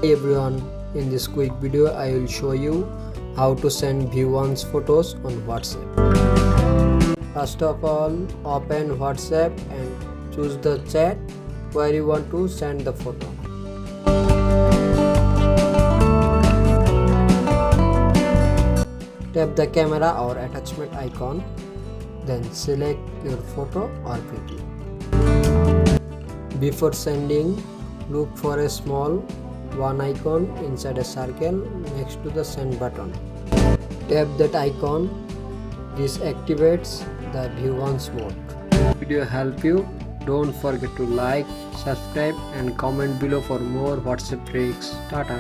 Hey everyone, in this quick video I will show you how to send V1's photos on WhatsApp. First of all, open WhatsApp and choose the chat where you want to send the photo. Tap the camera or attachment icon, then select your photo or video. Before sending, look for a small one icon inside a circle next to the send button. Tap that icon. This activates the V1's mode. If video help you, don't forget to like, subscribe and comment below for more WhatsApp tricks. Tata.